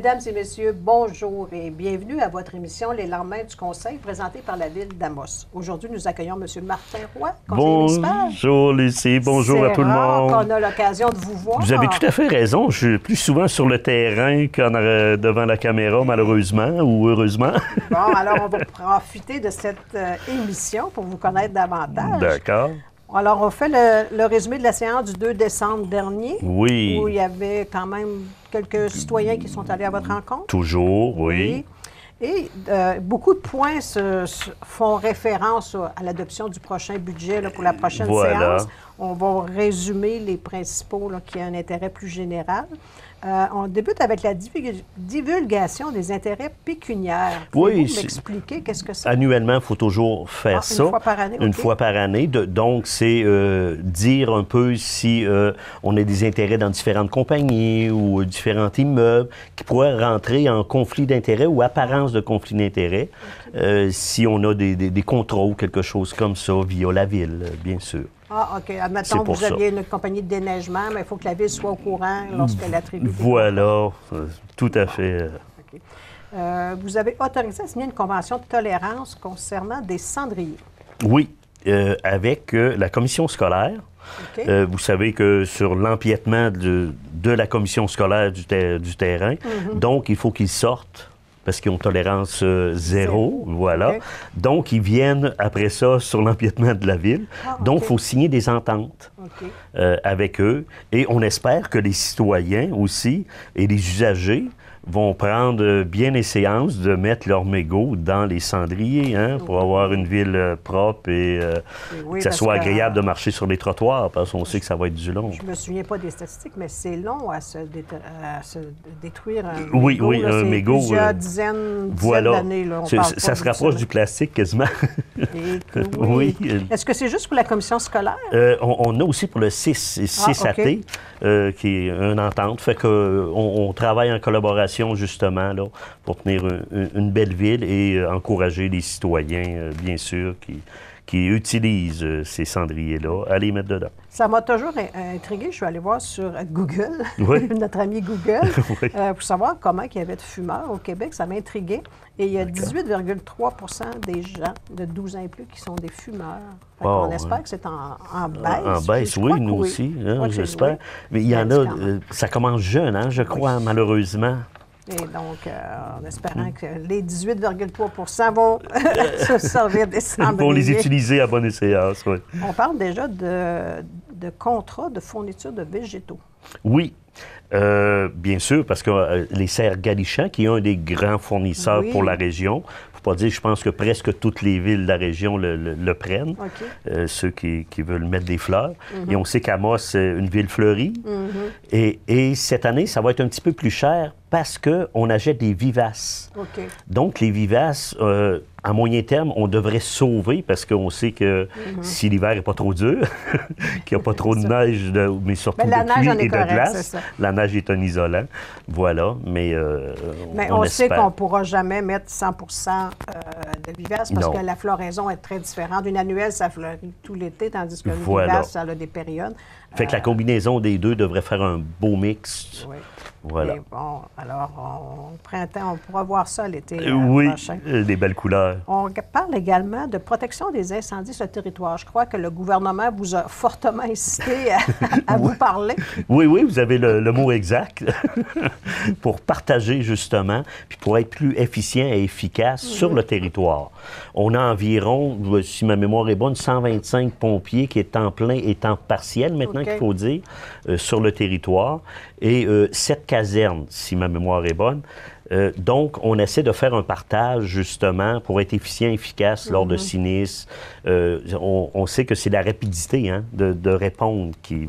Mesdames et messieurs, bonjour et bienvenue à votre émission Les lendemains du Conseil, présentée par la Ville d'Amos. Aujourd'hui, nous accueillons M. Martin Roy, conseiller municipal. Bonjour, Lucie. Bonjour à tout le monde. On a l'occasion de vous voir. Vous avez tout à fait raison. Je suis plus souvent sur le terrain qu'en devant la caméra, malheureusement ou heureusement. Bon, alors on va profiter de cette émission pour vous connaître davantage. D'accord. Alors, on fait le résumé de la séance du 2 décembre dernier. Oui. Où il y avait quand même quelques citoyens qui sont allés à votre rencontre. Toujours, oui. Et beaucoup de points font référence à l'adoption du prochain budget là, pour la prochaine séance. On va résumer les principaux là, qui ont un intérêt plus général. On débute avec la divulgation des intérêts pécuniaires. Oui. Pouvez-vous m'expliquer qu'est-ce que c'est? Annuellement, il faut toujours faire ça. Une fois par année? Une fois par année. Donc, c'est dire un peu si on a des intérêts dans différentes compagnies ou différents immeubles qui pourraient rentrer en conflit d'intérêts ou apparence de conflit d'intérêts si on a des contrats ou quelque chose comme ça via la Ville, bien sûr. Ah, OK. Admettons que vous aviez une compagnie de déneigement, mais il faut que la Ville soit au courant lorsqu'elle attribue. Voilà, tout à fait. OK. Vous avez autorisé à signer une convention de tolérance concernant des cendriers. Oui, avec la commission scolaire. Okay. Vous savez que sur l'empiètement de la commission scolaire du terrain, donc il faut qu'ils sortent. Parce qu'ils ont tolérance zéro, voilà. Okay. Donc, ils viennent après ça sur l'empiètement de la Ville. Ah, okay. Donc, il faut signer des ententes avec eux. Et on espère que les citoyens aussi et les usagers vont prendre bien séance de mettre leurs mégots dans les cendriers pour avoir une ville propre et que ça soit agréable de marcher sur les trottoirs parce qu'on sait que ça va être du long. Je me souviens pas des statistiques, mais c'est long à se détruire un mégot. Oui, un mégot. Plusieurs dizaines d'années. Ça se rapproche du plastique quasiment. Oui. Est-ce que c'est juste pour la commission scolaire? On a aussi pour le 6AT, qui est une entente. Fait qu'on travaille en collaboration justement là, pour tenir une belle ville et encourager les citoyens, bien sûr, qui utilisent ces cendriers-là, à les mettre dedans. Ça m'a toujours intrigué. Je suis allée voir sur Google, notre ami Google, pour savoir comment il y avait de fumeurs au Québec. Ça m'intriguait. Et il y a 18,3 % des gens de 12 ans et plus qui sont des fumeurs. On espère que c'est en baisse. En baisse, oui, nous aussi, j'espère. Mais il y en a, ça commence jeune, je crois, malheureusement. Et donc, en espérant que les 18,3 % vont se servir des cendriers. Ils vont les utiliser à bon escient, oui. On parle déjà de contrats de fourniture de végétaux. Oui, bien sûr, parce que les serres Galichans, qui est un des grands fournisseurs pour la région, pas dire, je pense que presque toutes les villes de la région le prennent, ceux qui veulent mettre des fleurs. Et on sait qu'Amos, c'est une ville fleurie. Et cette année, ça va être un petit peu plus cher parce qu'on achète des vivaces. Donc, les vivaces, à moyen terme, on devrait sauver parce qu'on sait que si l'hiver n'est pas trop dur, qu'il n'y a pas trop de neige, mais surtout de pluie et de glace, la neige est un isolant. Voilà, mais on sait qu'on ne pourra jamais mettre 100 % de vivaces parce que la floraison est très différente. Une annuelle, ça fleurit tout l'été, tandis qu'une vivace, ça a des périodes. Fait que la combinaison des deux devrait faire un beau mix. Oui. Voilà. Et bon, alors, au printemps, on pourra voir ça l'été prochain. Des belles couleurs. On parle également de protection des incendies sur le territoire. Je crois que le gouvernement vous a fortement incité à vous parler. Oui, vous avez le mot exact pour partager justement, puis pour être plus efficient et efficace sur le territoire. On a environ, si ma mémoire est bonne, 125 pompiers qui est temps plein et temps partiel maintenant qu'il faut dire, sur le territoire. Et 7 casernes, si ma mémoire est bonne. Donc, on essaie de faire un partage, justement, pour être efficient, efficace lors de sinistres. On sait que c'est la rapidité de répondre qui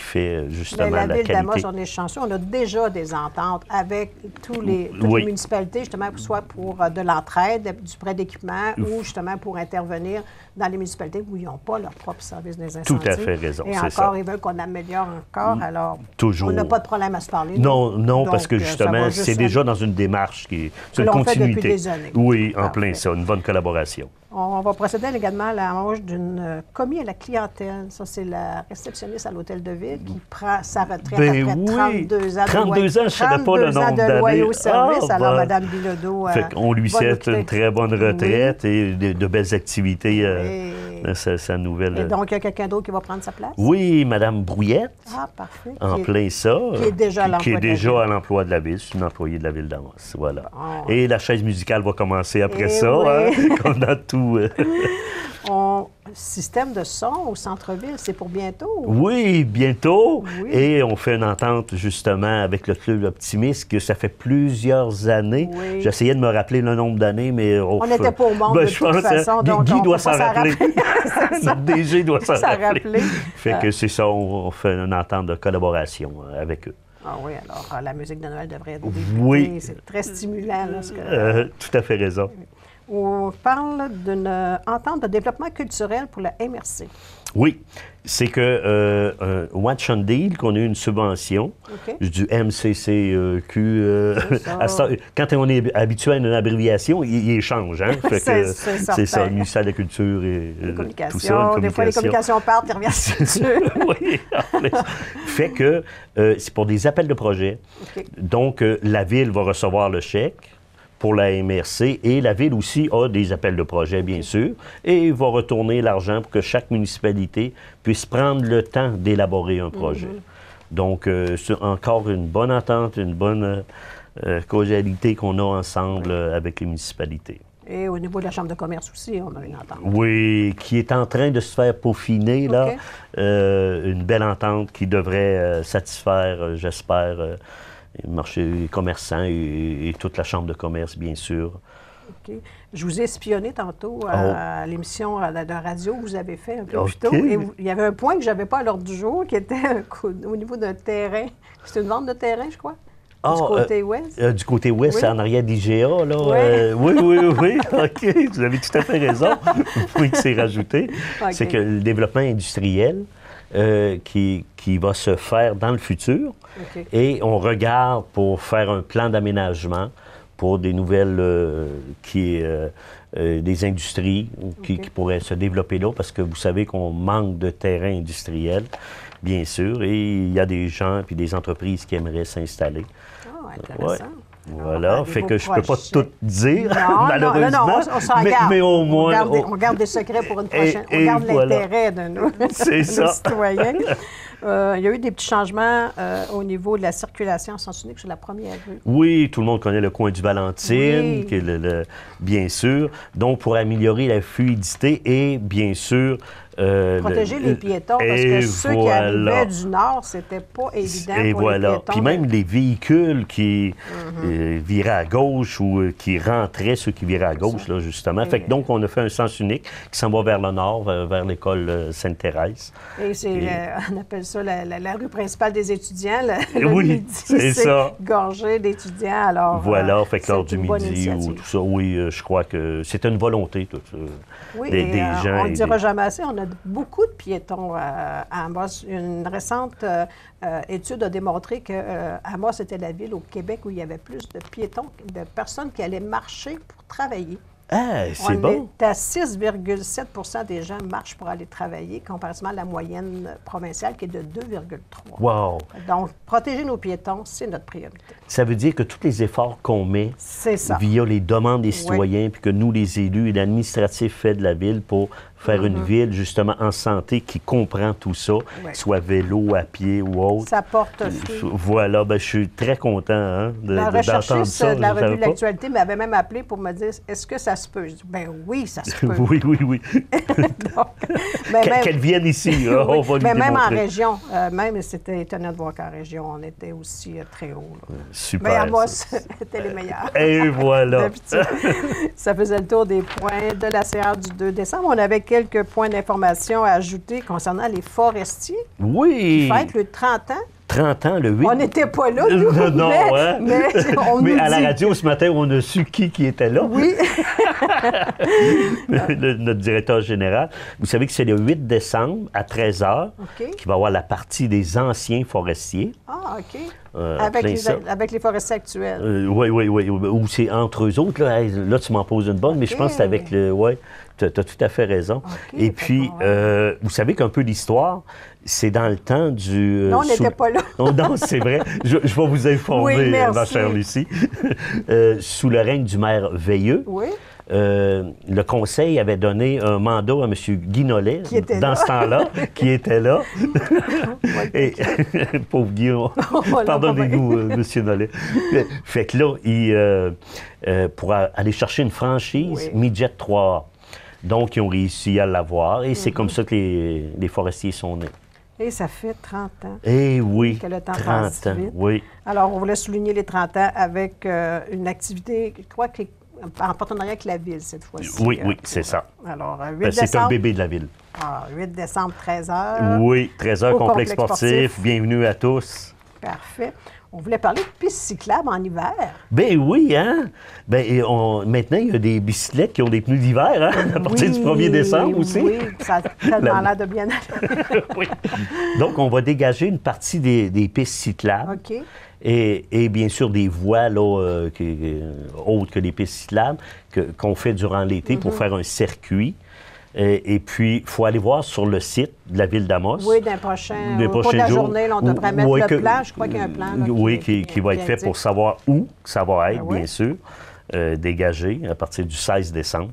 fait justement la qualité. La Ville d'Amos, on est chanceux. On a déjà des ententes avec toutes les municipalités, justement, soit pour de l'entraide, du prêt d'équipement ou justement pour intervenir dans les municipalités où ils n'ont pas leur propre service des incendies. Tout à fait raison, et encore, ils veulent qu'on améliore encore. Alors, toujours. On n'a pas de problème à se parler. Non, donc, parce que justement, c'est déjà dans une démarche qui est une continuité. Fait depuis des années. Oui, en plein ça, une bonne collaboration. On va procéder également à l'embauche d'une commis à la clientèle. Ça, c'est la réceptionniste à l'hôtel de ville qui prend sa retraite après 32 ans. 32 ans, je ne savais pas le nombre d'années. Loyaux service. Alors, Mme Bilodeau on lui souhaite une très bonne retraite et de belles activités. Sa nouvelle... Et donc, il y a quelqu'un d'autre qui va prendre sa place? Oui, Mme Brouillette. Ah, parfait. En plein ça. Qui est déjà à l'emploi de la ville. C'est une employée de la ville d'Amos. Voilà. Oh. Et la chaise musicale va commencer après ça. Oui. Hein, qu'on a tout. Système de son au centre-ville, c'est pour bientôt? Oui, bientôt. Oui. Et on fait une entente, justement, avec le Club Optimiste, que ça fait plusieurs années. Oui. J'essayais de me rappeler le nombre d'années, mais... On n'était pas au monde, de toute façon. Guy doit s'en rappeler. Notre DG doit s'en rappeler. Fait que c'est ça, on fait une entente de collaboration avec eux. Ah oui, alors la musique de Noël devrait être débutée. Oui. C'est très stimulant. Là, tout à fait raison. On parle d'une entente de développement culturel pour la MRC. Oui, c'est que Watch on Deal, qu'on a eu une subvention du MCCQ. Quand on est habitué à une abréviation, il change. Hein? C'est ça, le ministère de la Culture et tout ça. Des fois, les communications partent, ils reviennent Oui, fait que c'est pour des appels de projet. Donc, la Ville va recevoir le chèque pour la MRC, et la Ville aussi a des appels de projet, bien sûr, et va retourner l'argent pour que chaque municipalité puisse prendre le temps d'élaborer un projet. Donc, c'est encore une bonne entente, une bonne causalité qu'on a ensemble avec les municipalités. Et au niveau de la Chambre de commerce aussi, on a une entente. Oui, qui est en train de se faire peaufiner, là. Une belle entente qui devrait satisfaire, j'espère, le marché commerçant et toute la Chambre de commerce, bien sûr. OK. Je vous ai espionné tantôt à l'émission de radio que vous avez fait un peu plus tôt. Et il y avait un point que je n'avais pas à l'ordre du jour, qui était au niveau d'un terrain. C'est une vente de terrain, je crois? Du côté ouest? Du côté ouest, en arrière d'IGA, là. Oui. OK, vous avez tout à fait raison. Oui, c'est rajouté. C'est que le développement industriel qui va se faire dans le futur. Et on regarde pour faire un plan d'aménagement pour des nouvelles des industries qui pourraient se développer là, parce que vous savez qu'on manque de terrain industriel, bien sûr, et il y a des gens et des entreprises qui aimeraient s'installer. Ah, intéressant. Voilà, fait que je ne peux pas tout dire, non, malheureusement. Non, on s'en garde. Mais au moins... On garde des secrets pour une prochaine. On garde l'intérêt de nos citoyens. Il y a eu des petits changements au niveau de la circulation en sens unique sur la première rue. Oui, tout le monde connaît le coin du Valentine, qui est bien sûr. Donc, pour améliorer la fluidité et, bien sûr, protéger les piétons, parce que ceux qui arrivaient du nord, c'était pas évident pour les piétons. Puis même les véhicules qui viraient à gauche ou qui rentraient, ceux qui viraient à gauche, là, justement. Fait que donc, on a fait un sens unique qui s'en va vers le nord, vers l'école Sainte-Thérèse. Et on appelle ça la rue principale des étudiants. Oui, c'est ça. Gorgé d'étudiants, alors... Voilà, fait que lors du midi ou tout ça, oui, je crois que c'était une volonté, tout ça. Oui, des gens. On ne dira jamais assez, on a beaucoup de piétons à Amos. Une récente étude a démontré que Amos était la ville au Québec où il y avait plus de piétons, de personnes qui allaient marcher pour travailler. Ah, c'est bon. On est à 6,7 des gens marchent pour aller travailler, comparativement à la moyenne provinciale qui est de 2,3. Wow! Donc, protéger nos piétons, c'est notre priorité. Ça veut dire que tous les efforts qu'on met via les demandes des citoyens, puis que nous, les élus et l'administratif fait de la ville pour faire une ville, justement, en santé, qui comprend tout ça, soit vélo, à pied ou autre. Ça porte fruit. Voilà, je suis très content d'entendre ça. La recherchiste de la revue de l'actualité m'avait même appelé pour me dire, est-ce que ça se peut? Je dis, ben oui, ça se peut. Oui. Qu'elle vienne ici, on va lui mais même démontrer. en région, même c'était étonnant de voir qu'en région, on était aussi très haut. Là. Super. Mais à moi, c'était les meilleurs. Et voilà. Ça faisait le tour des points de la séance du 2 décembre. On avait quelques points d'information à ajouter concernant les forestiers. Oui. Qui fêtent le 30 ans. 30 ans, le 8. On n'était pas là, nous. Non, mais à la dit... radio, ce matin, on a su qui était là. Oui. Notre directeur général. Vous savez que c'est le 8 décembre à 13h qu'il va y avoir la partie des anciens forestiers. Ah, OK. Avec les forestiers actuels. Oui. Ou c'est entre eux autres. Là, hey, là tu m'en poses une bonne, mais je pense que c'est avec le... Oui, tu as tout à fait raison. Et puis, vous savez qu'un peu l'histoire, c'est dans le temps du... non, on n'était pas là. Non, c'est vrai. Je vais vous informer, ma chère Lucie. Sous le règne du maire Veilleux, le conseil avait donné un mandat à M. Guy Nollet, dans ce temps-là, qui était là. Et, pauvre Guy, pardonnez-nous, M. Nollet. Fait que là, pour aller chercher une franchise, Midget 3A. Donc, ils ont réussi à l'avoir et c'est comme ça que les forestiers sont nés. Et ça fait 30 ans. Eh oui, que le temps 30 passe ans, vite. oui. Alors, on voulait souligner les 30 ans avec une activité, je crois, en partenariat avec la Ville, cette fois-ci. Oui, c'est ça. Alors, 8 décembre... C'est un bébé de la Ville. 8 décembre, 13h. Oui, 13h, complexe sportif. Bienvenue à tous. Parfait. On voulait parler de pistes cyclables en hiver. Ben oui, hein? Maintenant, il y a des bicyclettes qui ont des pneus d'hiver, hein? À partir du 1er décembre aussi. Oui, ça a tellement l'air de bien aller. Oui. Donc, on va dégager une partie des pistes cyclables. OK. Et bien sûr, des voies là, autres que les pistes cyclables qu'on fait durant l'été pour faire un circuit. Et puis, il faut aller voir sur le site de la Ville d'Amos. Oui, d'un prochain pour la journée, là, on devrait mettre le plan. Je crois qu'il y a un plan. Là, qui va être fait pour savoir où ça va être, bien sûr, dégagé à partir du 16 décembre.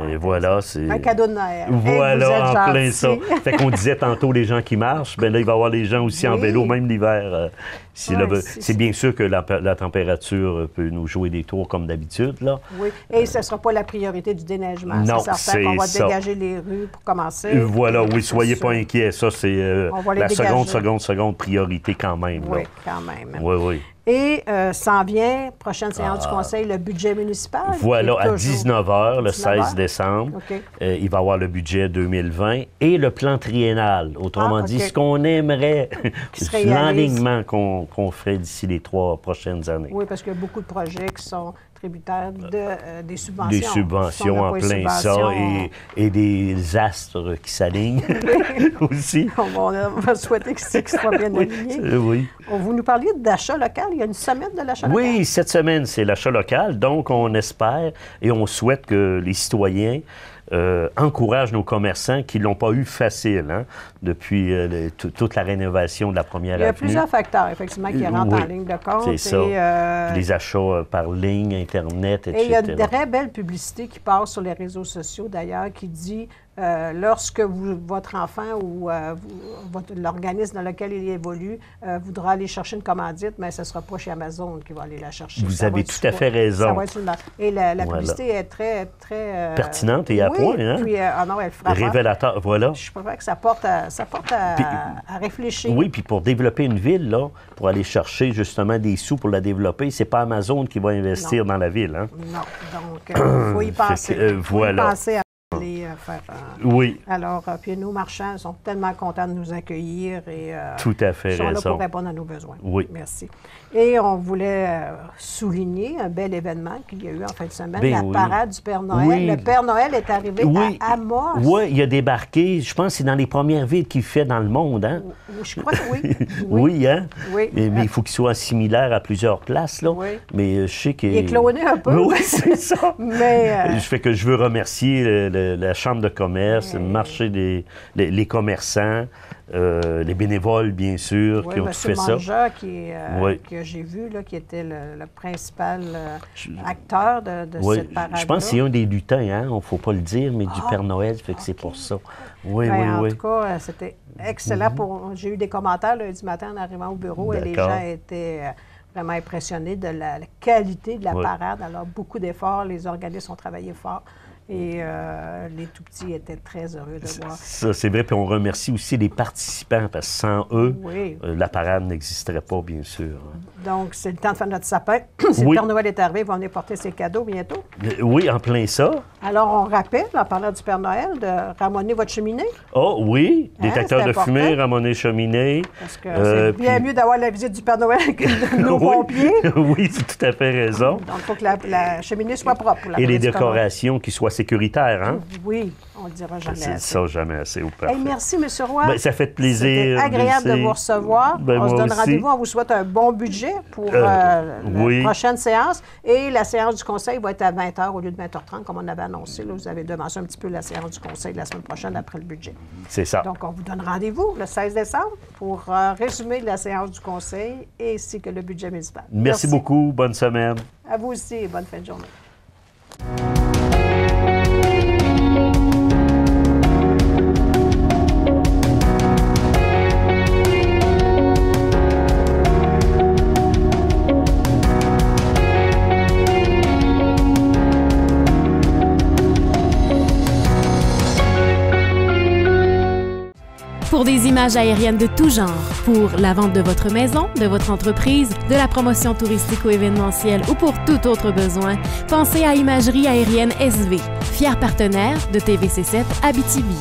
Et voilà, c'est... Un cadeau de Noël. Voilà, en plein ça. Fait qu'on disait tantôt les gens qui marchent, bien là, il va y avoir les gens aussi en vélo, même l'hiver. C'est bien sûr que la température peut nous jouer des tours comme d'habitude, là. Oui, et ce ne sera pas la priorité du déneigement. Non, c'est certain qu'on va dégager les rues pour commencer. Voilà, oui, soyez pas inquiets. Ça, c'est la seconde priorité quand même. Oui, quand même. Oui. Et s'en vient, prochaine séance du Conseil, le budget municipal. Voilà, à 19h, le 16 décembre, il va y avoir le budget 2020 et le plan triennal. Autrement dit, ce qu'on aimerait, l'enlignement qu'on ferait d'ici les 3 prochaines années. Oui, parce qu'il y a beaucoup de projets qui sont tributaires des subventions. Des subventions en plein ça et des astres qui s'alignent aussi. On va souhaiter que ce soit bien aligné. Oui. Vous nous parliez d'achat local. Il y a une semaine de l'achat local. Oui, cette semaine, c'est l'achat local. Donc, on espère et on souhaite que les citoyens encouragent nos commerçants qui ne l'ont pas eu facile depuis toute la rénovation de la première avenue. Il y a plusieurs facteurs, effectivement, qui rentrent en ligne de compte. C'est ça. Les achats par ligne, Internet, etc. Et il y a une très belle publicité qui passe sur les réseaux sociaux, d'ailleurs, qui dit lorsque votre enfant ou l'organisme dans lequel il évolue voudra aller chercher une commandite, mais ce ne sera pas chez Amazon qui va aller la chercher. Vous avez tout à fait raison. Ça va être et la publicité est très, très... pertinente et à point, hein? Puis, non, elle frappe. Révélateur, voilà. Je préfère que ça porte à réfléchir. Oui, puis pour développer une ville, là, pour aller chercher justement des sous pour la développer, c'est pas Amazon qui va investir dans la ville, hein? Non, donc il faut y penser. Voilà. Faut y penser à les faire. Oui. Alors, puis nos marchands sont tellement contents de nous accueillir et tout à fait sont là pour répondre à nos besoins. Oui. Merci. Et on voulait souligner un bel événement qu'il y a eu en fin de semaine, la parade du Père Noël. Oui. Le Père Noël est arrivé à Amos. Oui, il a débarqué, je pense que c'est dans les premières villes qu'il fait dans le monde, hein? Je crois que oui. Oui, hein? Oui. Mais il faut qu'il soit similaire à plusieurs places, là. Oui. Mais je sais qu'il... Il est cloné un peu. Oui, c'est ça. Mais... je veux remercier la Chambre de commerce, le marché les commerçants, les bénévoles, bien sûr, qui ont tout fait ça. Mangeur, que j'ai vu, là, qui était le principal acteur de cette parade-là. Je pense que c'est un des lutins, hein? Il ne faut pas le dire, mais du Père Noël, fait que c'est pour ça. Oui. En tout cas, c'était excellent. J'ai eu des commentaires lundi matin en arrivant au bureau et les gens étaient vraiment impressionnés de la qualité de la parade. Alors, beaucoup d'efforts. Les organismes ont travaillé fort. Et les tout-petits étaient très heureux de voir. Ça, c'est vrai. Puis on remercie aussi les participants, parce que sans eux, la parade n'existerait pas, bien sûr. Donc, c'est le temps de faire notre sapin. Si le Père Noël est arrivé, il va venir porter ses cadeaux bientôt. Oui, en plein ça. Alors, on rappelle, en parlant du Père Noël, de ramoner votre cheminée. Oh oui, détecteur de fumée, ramoner cheminée. Parce que c'est bien mieux d'avoir la visite du Père Noël que de nos pompiers. Oui, c'est tout à fait raison. Donc, il faut que la cheminée soit propre. Et les décorations qui soient sécuritaire, hein? Oui, on ne le dira jamais assez. Ça, jamais assez. Hey, merci, M. Roy. Ben, ça fait plaisir. C'était agréable de vous recevoir. Ben, on se donne rendez-vous. On vous souhaite un bon budget pour la prochaine séance. Et la séance du Conseil va être à 20h au lieu de 20h30, comme on avait annoncé. Là, vous avez devancé un petit peu la séance du Conseil de la semaine prochaine après le budget. C'est ça. Donc, on vous donne rendez-vous le 16 décembre pour résumer la séance du Conseil ainsi que le budget municipal. Merci beaucoup. Bonne semaine. À vous aussi et bonne fin de journée. Pour des images aériennes de tout genre, pour la vente de votre maison, de votre entreprise, de la promotion touristique ou événementielle ou pour tout autre besoin, pensez à Imagerie aérienne SV, fier partenaire de TVC7 Abitibi.